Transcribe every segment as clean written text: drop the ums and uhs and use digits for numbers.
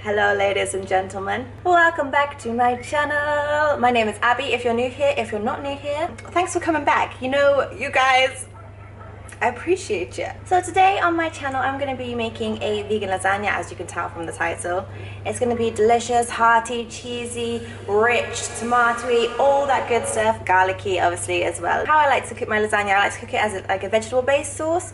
Hello ladies and gentlemen, welcome back to my channel. My name is Abby. If you're new here, if you're not new here, thanks for coming back. You know, you guys, I appreciate you. So today on my channel I'm going to be making a vegan lasagna, as you can tell from the title. It's going to be delicious, hearty, cheesy, rich, tomatoey, all that good stuff, garlicky obviously as well. How I like to cook my lasagna, I like to cook it as like a vegetable based sauce.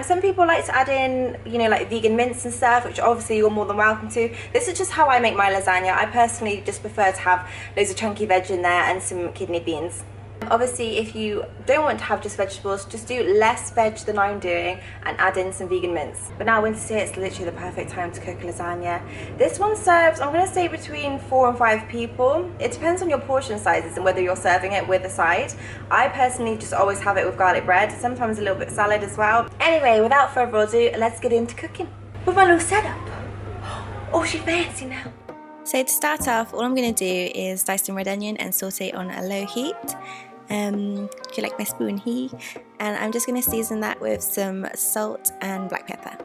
Some people like to add in, you know, like vegan mince and stuff, which obviously you're more than welcome to. This is just how I make my lasagna. I personally just prefer to have loads of chunky veg in there and some kidney beans. Obviously, if you don't want to have just vegetables, just do less veg than I'm doing and add in some vegan mince. But now winter's here, it's literally the perfect time to cook a lasagna. This one serves, I'm going to say, between 4 and 5 people. It depends on your portion sizes and whether you're serving it with a side. I personally just always have it with garlic bread, sometimes a little bit of salad as well. Anyway, without further ado, let's get into cooking. With my little setup. Oh, she's fancy now. So to start off, all I'm going to do is dice some red onion and saute on a low heat. If you like my spoon here, and I'm just going to season that with some salt and black pepper.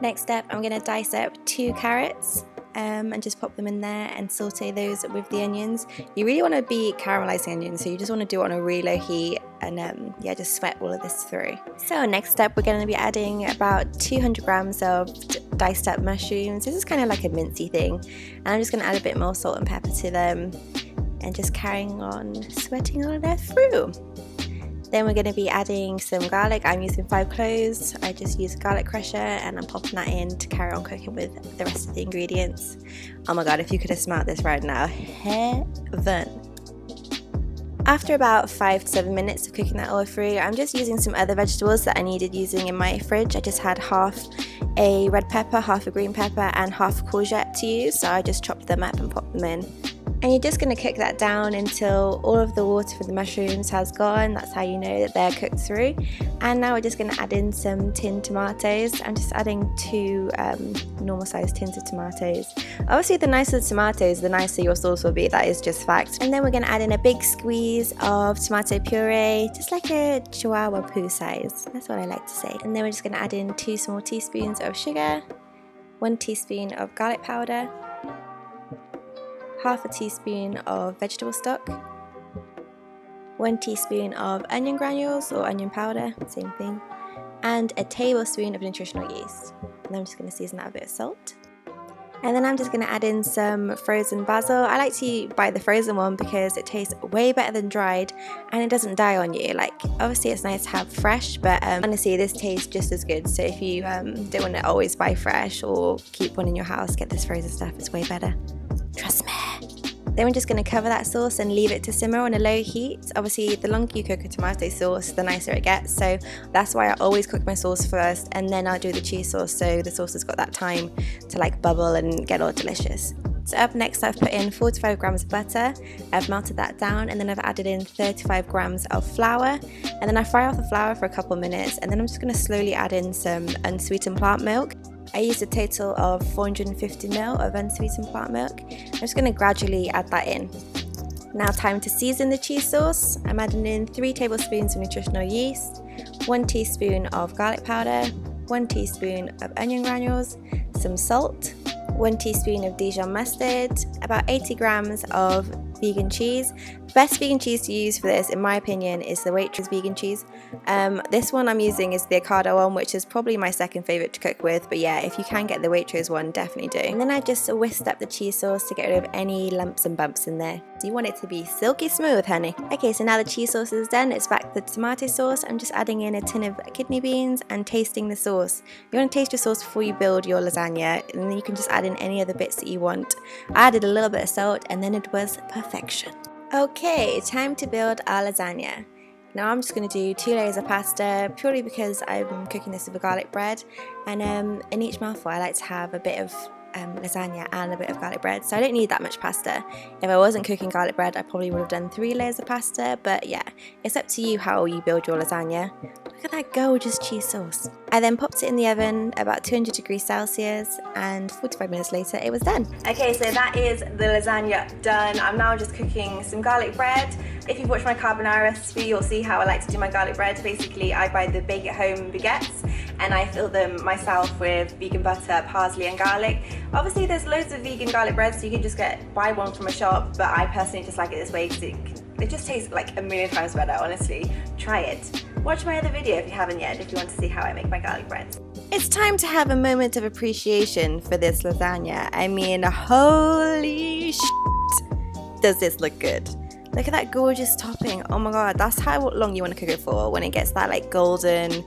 Next up, I'm going to dice up 2 carrots and just pop them in there and saute those with the onions. You really want to be caramelizing onions, so you just want to do it on a really low heat and yeah, just sweat all of this through. So next up, we're going to be adding about 200 grams of diced up mushrooms. This is kind of like a mincy thing, and I'm just going to add a bit more salt and pepper to them and just carrying on sweating all of that through. Then we're going to be adding some garlic. I'm using 5 cloves. I just use a garlic crusher and I'm popping that in to carry on cooking with the rest of the ingredients. Oh my god, if you could have smelled this right now, heaven. After about 5 to 7 minutes of cooking that all through, I'm just using some other vegetables that I needed using in my fridge. I just had half a red pepper, half a green pepper and half courgette to use, so I just chopped them up and popped them in. And you're just going to cook that down until all of the water from the mushrooms has gone. That's how you know that they're cooked through. And now we're just going to add in some tinned tomatoes. I'm just adding 2 normal sized tins of tomatoes. Obviously the nicer the tomatoes, the nicer your sauce will be. That is just fact. And then we're going to add in a big squeeze of tomato puree, just like a chihuahua poo size. That's what I like to say. And then we're just going to add in 2 small teaspoons of sugar, 1 teaspoon of garlic powder, half a teaspoon of vegetable stock, 1 teaspoon of onion granules or onion powder, same thing, and a tablespoon of nutritional yeast. And then I'm just going to season that with a bit of salt. And then I'm just going to add in some frozen basil. I like to buy the frozen one because it tastes way better than dried and it doesn't die on you. Like, obviously it's nice to have fresh, but honestly this tastes just as good. So if you don't want to always buy fresh or keep one in your house, get this frozen stuff, it's way better. Trust me. Then we're just going to cover that sauce and leave it to simmer on a low heat. Obviously, the longer you cook a tomato sauce, the nicer it gets. So that's why I always cook my sauce first and then I'll do the cheese sauce, so the sauce has got that time to like bubble and get all delicious. So up next, I've put in 45 grams of butter. I've melted that down and then I've added in 35 grams of flour. And then I fry off the flour for a couple of minutes and then I'm just going to slowly add in some unsweetened plant milk. I used a total of 450 ml of unsweetened plant milk. I'm just going to gradually add that in. Now time to season the cheese sauce. I'm adding in 3 tablespoons of nutritional yeast, 1 teaspoon of garlic powder, 1 teaspoon of onion granules, some salt, 1 teaspoon of Dijon mustard, about 80 grams of vegan cheese. The best vegan cheese to use for this, in my opinion, is the Waitrose vegan cheese. This one I'm using is the avocado one, which is probably my second favourite to cook with, but yeah, if you can get the Waitrose one, definitely do. And then I just whisked up the cheese sauce to get rid of any lumps and bumps in there. So you want it to be silky smooth, honey. Okay, so now the cheese sauce is done, it's back to the tomato sauce. I'm just adding in a tin of kidney beans and tasting the sauce. You want to taste your sauce before you build your lasagna, and then you can just add in any other bits that you want. I added a little bit of salt and then it was perfection. Okay, time to build our lasagna. Now I'm just going to do 2 layers of pasta, purely because I'm cooking this with a garlic bread, and in each mouthful I like to have a bit of lasagna and a bit of garlic bread, so I don't need that much pasta. If I wasn't cooking garlic bread, I probably would have done 3 layers of pasta, but yeah, it's up to you how you build your lasagna. Look at that gorgeous cheese sauce. I then popped it in the oven about 200 degrees Celsius and 45 minutes later it was done. Okay, so that is the lasagna done. I'm now just cooking some garlic bread. If you've watched my carbonara recipe, you'll see how I like to do my garlic bread. Basically, I buy the bake at home baguettes and I fill them myself with vegan butter, parsley and garlic. Obviously there's loads of vegan garlic bread, so you can just buy one from a shop, but I personally just like it this way because it just tastes like a million times better, honestly. Try it. Watch my other video if you haven't yet, if you want to see how I make my garlic bread. It's time to have a moment of appreciation for this lasagna. I mean, holy shit, does this look good. Look at that gorgeous topping. Oh my god, that's how long you want to cook it for, when it gets that like golden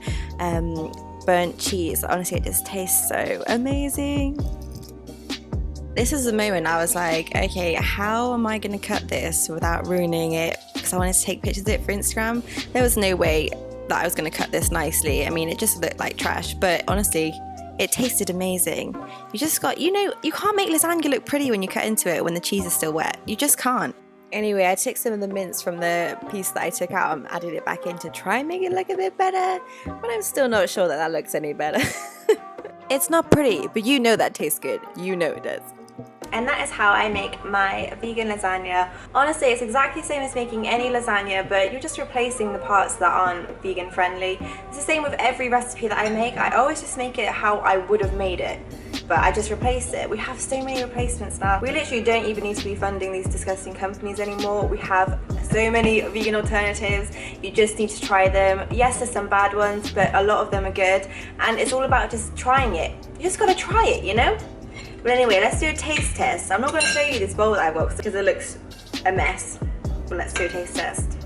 burnt cheese. Honestly, it just tastes so amazing. This is the moment I was like, okay, how am I going to cut this without ruining it? Because I wanted to take pictures of it for Instagram. There was no way that I was going to cut this nicely. I mean, it just looked like trash, but honestly, it tasted amazing. You just got, you know, you can't make lasagna look pretty when you cut into it when the cheese is still wet. You just can't. Anyway, I took some of the mince from the piece that I took out and added it back in to try and make it look a bit better, but I'm still not sure that that looks any better. It's not pretty, but you know that tastes good. You know it does. And that is how I make my vegan lasagna. Honestly, it's exactly the same as making any lasagna, but you're just replacing the parts that aren't vegan friendly. It's the same with every recipe that I make. I always just make it how I would have made it, but I just replace it. We have so many replacements now. We literally don't even need to be funding these disgusting companies anymore. We have so many vegan alternatives. You just need to try them. Yes, there's some bad ones, but a lot of them are good. And it's all about just trying it. You just gotta try it, you know? But anyway, let's do a taste test. I'm not going to show you this bowl that I got because it looks a mess. But let's do a taste test.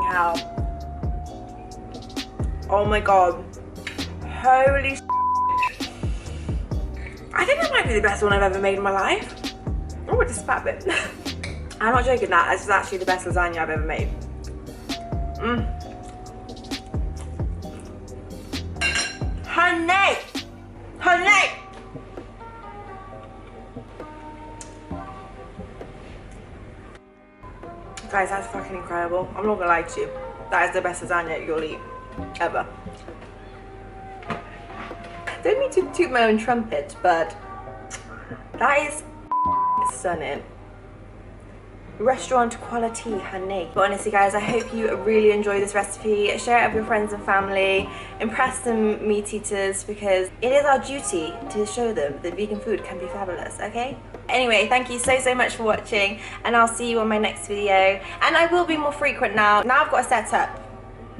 How? Oh my god. Holy sh**. I think that might be the best one I've ever made in my life. Oh, I just spat a bit. I'm not joking, that this is actually the best lasagna I've ever made. Honey! Honey! Guys, that's fucking incredible. I'm not gonna lie to you. That is the best lasagna you'll eat, ever. Don't mean to toot my own trumpet, but that is stunning. Restaurant quality, honey. But honestly guys, I hope you really enjoy this recipe. Share it with your friends and family. Impress them meat eaters, because it is our duty to show them that vegan food can be fabulous, okay? Anyway, thank you so much for watching, and I'll see you on my next video. And I will be more frequent now. Now I've got a setup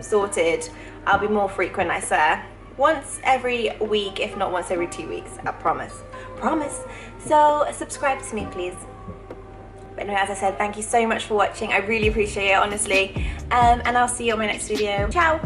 sorted, I'll be more frequent, I swear. Once every week, if not once every 2 weeks, I promise. Promise. So subscribe to me, please. But no, as I said, thank you so much for watching. I really appreciate it, honestly. And I'll see you on my next video. Ciao!